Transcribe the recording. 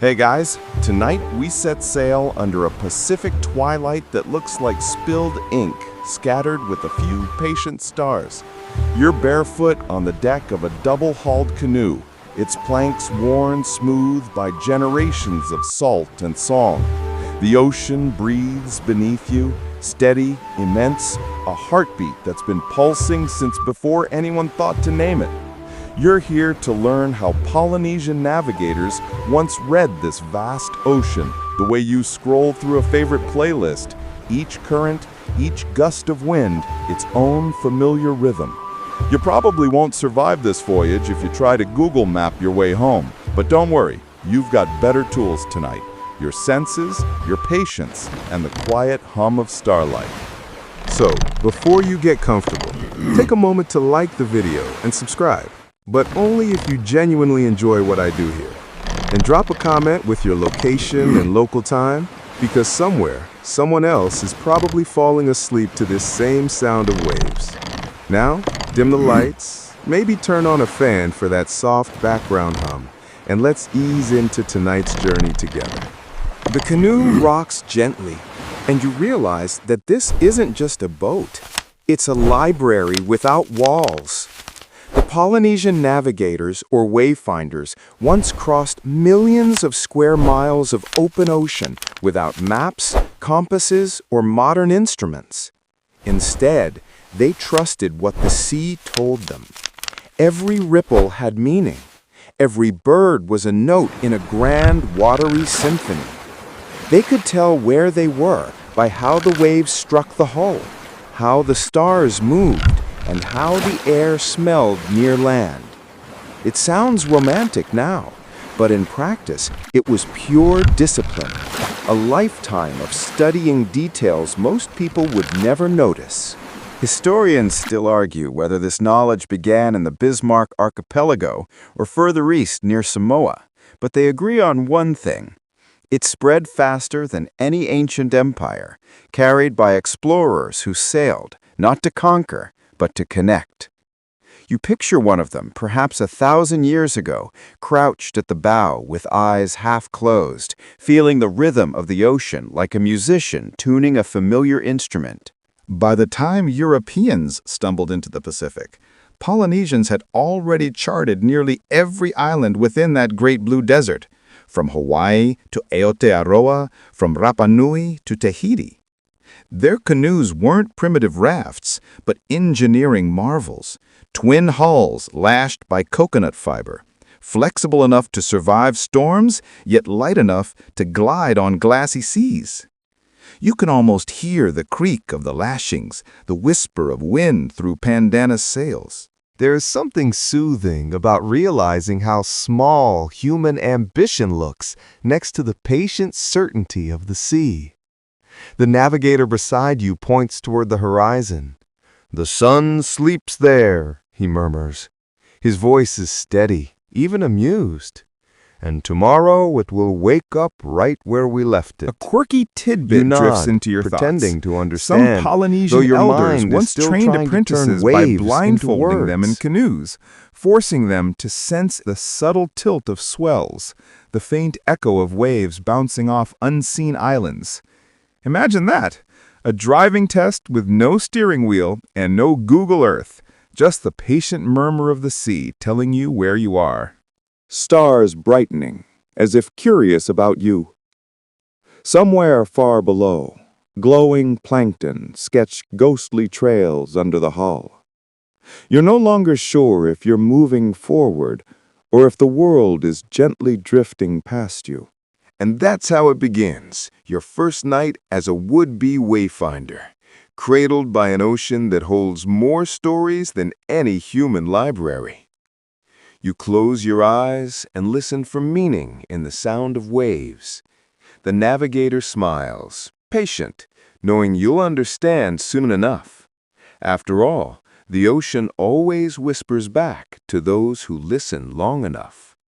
Hey guys, tonight we set sail under a Pacific twilight that looks like spilled ink scattered with a few patient stars. You're barefoot on the deck of a double-hulled canoe, its planks worn smooth by generations of salt and song. The ocean breathes beneath you, steady, immense, a heartbeat that's been pulsing since before anyone thought to name it. You're here to learn how Polynesian navigators once read this vast ocean the way you scroll through a favorite playlist, each current, each gust of wind, its own familiar rhythm. You probably won't survive this voyage if you try to Google map your way home, but don't worry, you've got better tools tonight. Your senses, your patience, and the quiet hum of starlight. So, before you get comfortable, take a moment to like the video and subscribe, but only if you genuinely enjoy what I do here. And drop a comment with your location and local time, because somewhere, someone else is probably falling asleep to this same sound of waves. Now, dim the lights, maybe turn on a fan for that soft background hum, and let's ease into tonight's journey together. The canoe rocks gently, and you realize that this isn't just a boat. It's a library without walls. The Polynesian navigators, or wayfinders, once crossed millions of square miles of open ocean without maps, compasses, or modern instruments. Instead, they trusted what the sea told them. Every ripple had meaning. Every bird was a note in a grand, watery symphony. They could tell where they were by how the waves struck the hull, how the stars moved, and how the air smelled near land. It sounds romantic now, but in practice, it was pure discipline, a lifetime of studying details most people would never notice. Historians still argue whether this knowledge began in the Bismarck Archipelago or further east near Samoa, but they agree on one thing. It spread faster than any ancient empire, carried by explorers who sailed, not to conquer, but to connect. You picture one of them, perhaps 1,000 years ago, crouched at the bow with eyes half closed, feeling the rhythm of the ocean like a musician tuning a familiar instrument. By the time Europeans stumbled into the Pacific, Polynesians had already charted nearly every island within that great blue desert, from Hawaii to Aotearoa, from Rapa Nui to Tahiti. Their canoes weren't primitive rafts, but engineering marvels, twin hulls lashed by coconut fiber, flexible enough to survive storms, yet light enough to glide on glassy seas. You can almost hear the creak of the lashings, the whisper of wind through pandanus sails. There's something soothing about realizing how small human ambition looks next to the patient certainty of the sea. The navigator beside you points toward the horizon. "The sun sleeps there," he murmurs. His voice is steady, even amused. "And tomorrow it will wake up right where we left it." A quirky tidbit drifts into your pretending thoughts. to understand, Some Polynesian though your elders mind is once still trained trying to turn apprentices by waves into blindfolding them in words. canoes, forcing them to sense the subtle tilt of swells, the faint echo of waves bouncing off unseen islands. Imagine that, a driving test with no steering wheel and no Google Earth, just the patient murmur of the sea telling you where you are. Stars brightening, as if curious about you. Somewhere far below, glowing plankton sketch ghostly trails under the hull. You're no longer sure if you're moving forward or if the world is gently drifting past you. And that's how it begins, your first night as a would-be wayfinder, cradled by an ocean that holds more stories than any human library. You close your eyes and listen for meaning in the sound of waves. The navigator smiles, patient, knowing you'll understand soon enough. After all, the ocean always whispers back to those who listen long enough.